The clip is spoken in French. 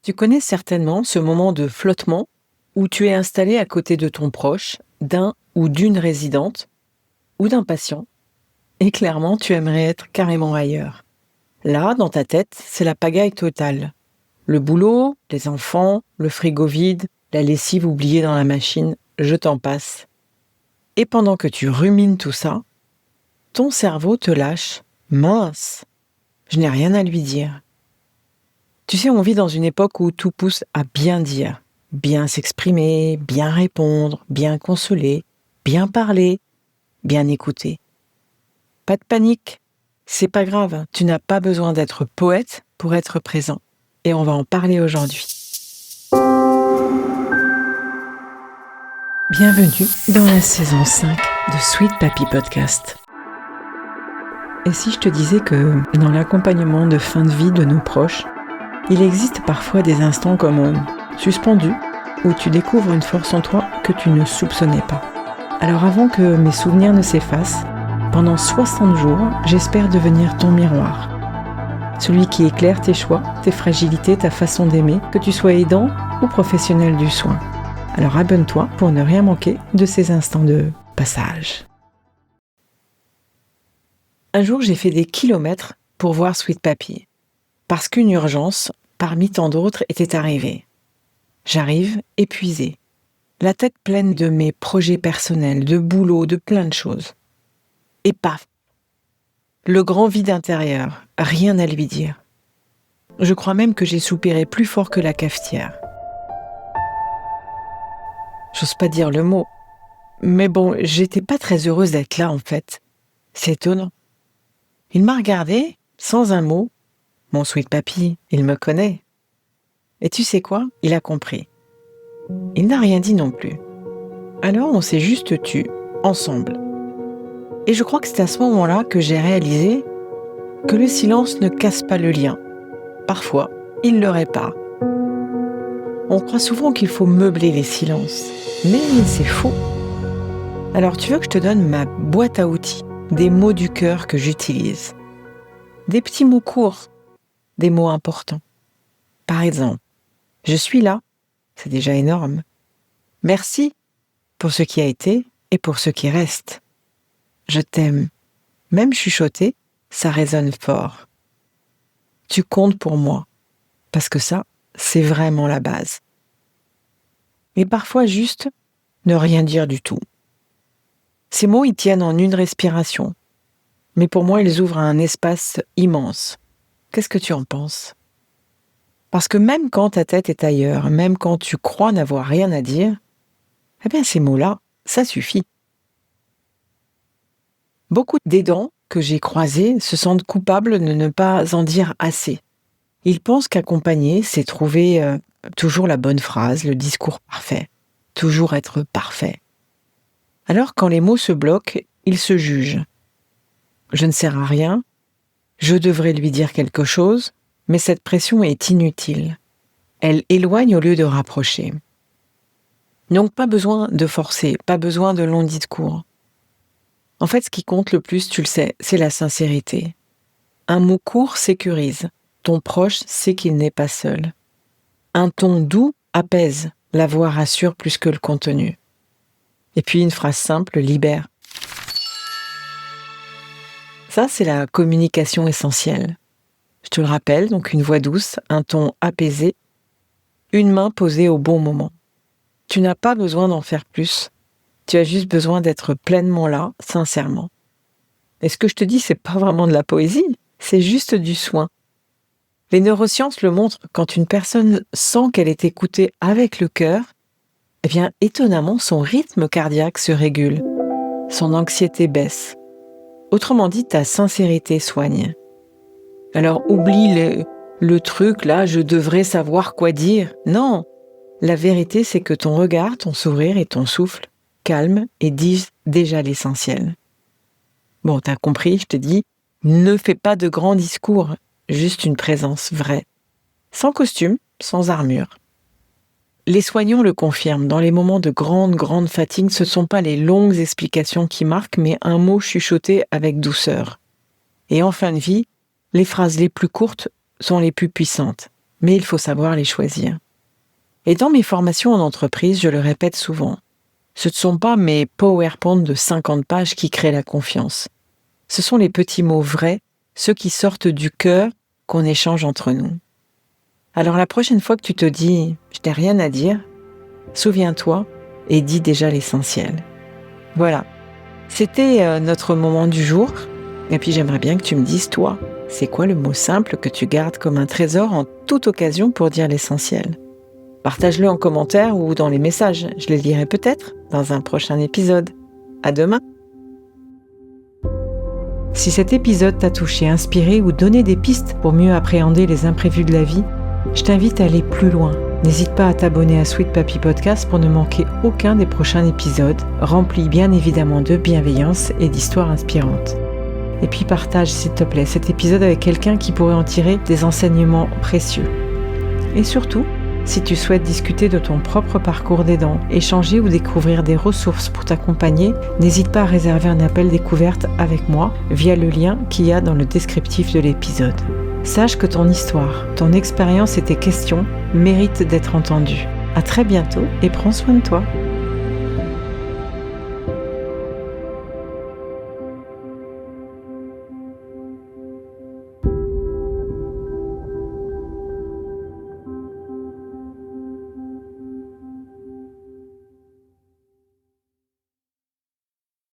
Tu connais certainement ce moment de flottement où tu es installé à côté de ton proche, d'un ou d'une résidente ou d'un patient, et clairement tu aimerais être carrément ailleurs. Là, dans ta tête, c'est la pagaille totale. Le boulot, les enfants, le frigo vide, la lessive oubliée dans la machine, je t'en passe. Et pendant que tu rumines tout ça, ton cerveau te lâche. Mince, je n'ai rien à lui dire. Tu sais, on vit dans une époque où tout pousse à bien dire, bien s'exprimer, bien répondre, bien consoler, bien parler, bien écouter. Pas de panique, c'est pas grave, tu n'as pas besoin d'être poète pour être présent. Et on va en parler aujourd'hui. Bienvenue dans la saison 5 de Sweet Papy Podcast. Et si je te disais que dans l'accompagnement de fin de vie de nos proches, il existe parfois des instants comme suspendus où tu découvres une force en toi que tu ne soupçonnais pas. Alors avant que mes souvenirs ne s'effacent, pendant 60 jours, j'espère devenir ton miroir. Celui qui éclaire tes choix, tes fragilités, ta façon d'aimer, que tu sois aidant ou professionnel du soin. Alors abonne-toi pour ne rien manquer de ces instants de passage. Un jour, j'ai fait des kilomètres pour voir Sweet Papy. Parce qu'une urgence, parmi tant d'autres, était arrivée. J'arrive épuisée, la tête pleine de mes projets personnels, de boulot, de plein de choses. Et paf, le grand vide intérieur, rien à lui dire. Je crois même que j'ai soupiré plus fort que la cafetière. J'ose pas dire le mot, mais bon, j'étais pas très heureuse d'être là en fait. C'est étonnant. Il m'a regardée, sans un mot. Mon Sweet Papy, il me connaît. Et tu sais quoi ? Il a compris. Il n'a rien dit non plus. Alors on s'est juste tus, ensemble. Et je crois que c'est à ce moment-là que j'ai réalisé que le silence ne casse pas le lien. Parfois, il le répare. On croit souvent qu'il faut meubler les silences, mais c'est faux. Alors tu veux que je te donne ma boîte à outils, des mots du cœur que j'utilise. Des petits mots courts, des mots importants. Par exemple, je suis là, c'est déjà énorme. Merci pour ce qui a été et pour ce qui reste. Je t'aime. Même chuchoté, ça résonne fort. Tu comptes pour moi, parce que ça, c'est vraiment la base. Et parfois juste, ne rien dire du tout. Ces mots, ils tiennent en une respiration. Mais pour moi, ils ouvrent un espace immense. Qu'est-ce que tu en penses ? Parce que même quand ta tête est ailleurs, même quand tu crois n'avoir rien à dire, eh bien ces mots-là, ça suffit. Beaucoup d'aidants que j'ai croisés se sentent coupables de ne pas en dire assez. Ils pensent qu'accompagner, c'est trouver toujours la bonne phrase, le discours parfait, toujours être parfait. Alors quand les mots se bloquent, ils se jugent. Je ne sers à rien, je devrais lui dire quelque chose, mais cette pression est inutile. Elle éloigne au lieu de rapprocher. Donc pas besoin de forcer, pas besoin de longs discours. En fait, ce qui compte le plus, tu le sais, c'est la sincérité. Un mot court sécurise. Ton proche sait qu'il n'est pas seul. Un ton doux apaise. La voix rassure plus que le contenu. Et puis une phrase simple libère. Ça, c'est la communication essentielle. Je te le rappelle, donc une voix douce, un ton apaisé, une main posée au bon moment. Tu n'as pas besoin d'en faire plus. Tu as juste besoin d'être pleinement là, sincèrement. Et ce que je te dis, c'est pas vraiment de la poésie, c'est juste du soin. Les neurosciences le montrent, quand une personne sent qu'elle est écoutée avec le cœur, eh bien, étonnamment, son rythme cardiaque se régule, son anxiété baisse. Autrement dit, ta sincérité soigne. Alors, oublie le truc, là, je devrais savoir quoi dire. Non, la vérité, c'est que ton regard, ton sourire et ton souffle calment et disent déjà l'essentiel. Bon, t'as compris, je te dis, ne fais pas de grands discours, juste une présence vraie. Sans costume, sans armure. Les soignants le confirment, dans les moments de grande fatigue, ce ne sont pas les longues explications qui marquent, mais un mot chuchoté avec douceur. Et en fin de vie, les phrases les plus courtes sont les plus puissantes. mais il faut savoir les choisir. Et dans mes formations en entreprise, je le répète souvent, ce ne sont pas mes PowerPoint de 50 pages qui créent la confiance. Ce sont les petits mots vrais, ceux qui sortent du cœur qu'on échange entre nous. Alors la prochaine fois que tu te dis « je n'ai rien à dire », souviens-toi et dis déjà l'essentiel. Voilà, c'était notre moment du jour. Et puis j'aimerais bien que tu me dises, toi, c'est quoi le mot simple que tu gardes comme un trésor en toute occasion pour dire l'essentiel ? Partage-le en commentaire ou dans les messages, je les lirai peut-être dans un prochain épisode. À demain! Si cet épisode t'a touché, inspiré ou donné des pistes pour mieux appréhender les imprévus de la vie, je t'invite à aller plus loin. N'hésite pas à t'abonner à Sweet Papy Podcast pour ne manquer aucun des prochains épisodes, remplis bien évidemment de bienveillance et d'histoires inspirantes. Et puis partage s'il te plaît cet épisode avec quelqu'un qui pourrait en tirer des enseignements précieux. Et surtout, si tu souhaites discuter de ton propre parcours d'aidant, échanger ou découvrir des ressources pour t'accompagner, n'hésite pas à réserver un appel découverte avec moi via le lien qu'il y a dans le descriptif de l'épisode. Sache que ton histoire, ton expérience et tes questions méritent d'être entendues. À très bientôt et prends soin de toi.